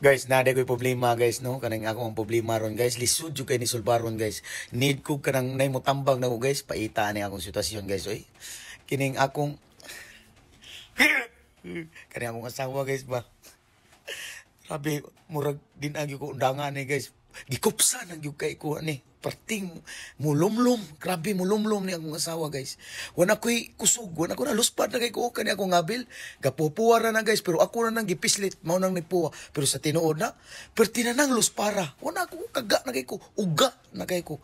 Guys, nada ko'y problema guys, no? Kanang ako ang problema ron guys. Lisod yung kay ni Sulbaron guys. Need ko kanang nay mo tambag na ko guys. Paita ni akong sitwasyon guys, oy. Kining akong kani akong asawa guys ba. Grabe, murag din agi ko undangan ni guys. Gikupsa nang yung kay ko ni. Parting mulumlum, grabe mulumlum ni akong asawa guys. Wala ko'y kusog, wala ko na luspad na kay ko kani akong ngabil. Gapupuwa na guys, pero ako na nang gipislit, mao nang nipuwa. Pero sa tinuod na, perti na nang luspara. Wala ko kaga na kay ko, uga na kay ko.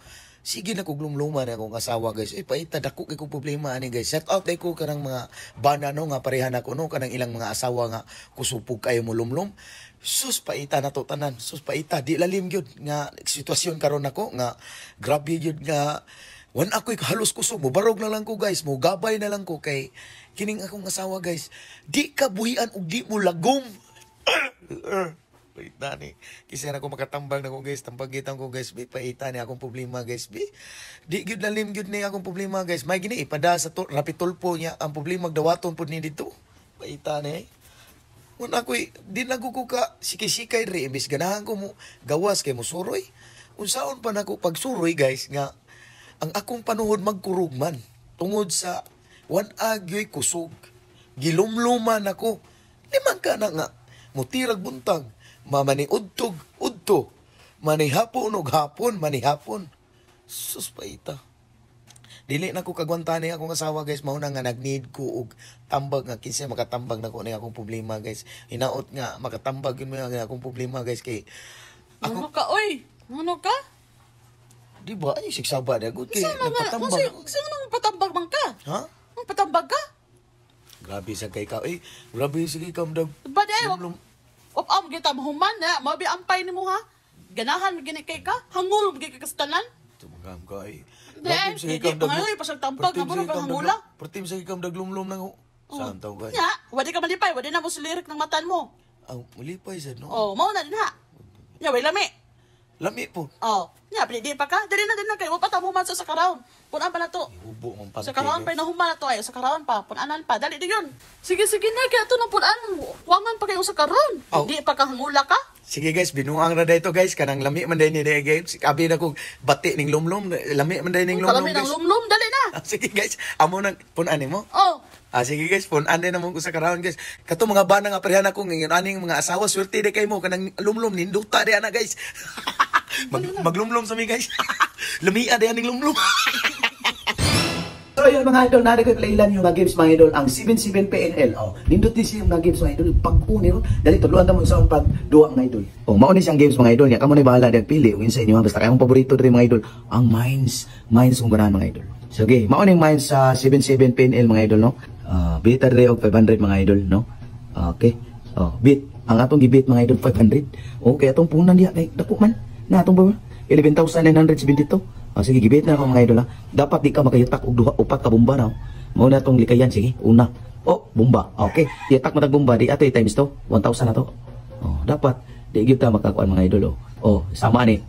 Sige na ko glumluma na akong asawa guys. Paita dako kay ko problema ani guys. Shout out kay ko kanang mga bana no nga parehan ako no kanang ilang mga asawa nga kusupog kayo mulumlum. Sus paita na to tanan. Sus paita di lalim gyud nga sitwasyon karon ako nga grabe gyud nga wan ako'y halos kusog mo barog na lang ko guys. Mo gabay na lang ko kay kining akong asawa guys. Di ka buhian ug di mo lagom. Paita ni. Kasi na ko makatambang na ko guys. Tampagitan ko guys. Paita ni akong problema guys. Di gyud lalim gyud ni akong problema guys. May gini ipada sa rapitulpo niya ang problema dawaton pud ni dito. Paita ni. Wala ako'y di naguko ka sikay-sikay re. Imbis ganahan ko mo gawas kay mo suroy. Unsaon pa nako pag suroy guys nga ang akong panuhod magkurugman. Tungod sa wan agyoy kusog. Gilumluman ako. Limang ka na nga. Mutirag buntag. Mamani udtog. Manihapon og hapon. Manihapon. Sus paita. Dili na ko kagwantan ni akong asawa guys. Mauna nga nag-need ko og tambag nga kinsa makatambag na ko ni akong problema guys. Hinaot nga makatambag yun nga akong problema guys kay ako ka oy. Ano ka? Di ba ay sigsaba na gud kay nagpatambag. Sino nang patambag man ka? Ha? Ang patambag ka? Grabe sa kay ka. Grabe sige ka mdag. Ba day op kita mahuman na mabi ampay nimo ha. Ganahan gini kay ka. Hangul gid ka kastanan. Tumagam ka ay. Dahil, hindi pa ngayon, pasang tampag na mo na hangula. Pertim sa ikam daglumlum nang saan taw guys. Nya, wadi ka malipay, wadi na mo sulirik ng matan mo. Aw, malipay sa no. Oh, mao na din ha. Nya, way lami. Lami po. Oh, nya, pinidi pa ka. Dali na kayo, wapata mo man sa sakaraon. Punan pa na to. Ihubo mong panty. Sakaraon pa nahuman na to ay, sakaraon pa, punanan pa. Dali din yun. Sige na, kaya ito na punan. Wangan pa kayo sakaron. Hindi pa ka hangula ka. Sige guys, binuang na dito guys. Kanang lami man din ni guys. Abi na kong bati ning lumlum. Lami man din ning lumlum guys. Lami ng lumlum, dali na. Sige guys, amo nang punan mo. Oh. Sige guys, punan din naman ko sa karon guys. Kato mga bana nga parehan ako ngayon aning mga asawa swerte di kay mo kanang lumlum ninduta di ana guys. Maglumlum sa mi guys. Lumia di aning lumlum. So yun mga idol, nari ko ilan yung mga games mga idol, ang 77 PNL. Nindot din siya yung mga games mga idol, pag-uni ron, dali tuluan na mo sa pag-duwa mga idol. Mauni siyang games mga idol, niya kamo na bahala din pili, win sa inyo, basta kayong paborito rin mga idol, ang Mines kung ganahan mga idol. So okay, mauni Mines sa 77 PNL mga idol, no? Beta rin og 500 mga idol, no? Okay, beat, ang atong gibit mga idol 500. Okay, atong punan diya, kay dako man, na atong ba? 11,972. Sige, gibit na ako mga idol ha. Dapat di ka makayutak og duha upat ka bomba na. Mao na tong likayan, sige. Una. Bomba. Okay. Yatak matag bomba di ato times to. 1,000 na to. Dapat di gyud ta makakuan mga idol. Sama ni.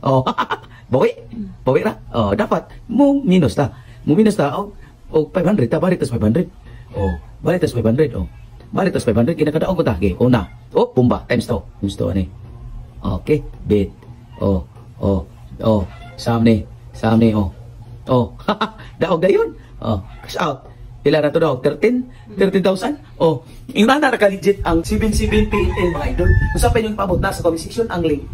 Bawi ra. Dapat mo minus ta. Og 500 ta balik tas 500. Balik tas 500. Balik tas 500 kinakadaog ko ta. Okay. Una. Bomba times to. Times to ani. Okay. Bit. Samne, daog dayon. Cash out. Pila na to daog? 13,000? Ingana na ka legit ang 77 PNL mga idol. Kung saan pa yung pabot na sa comment section ang link.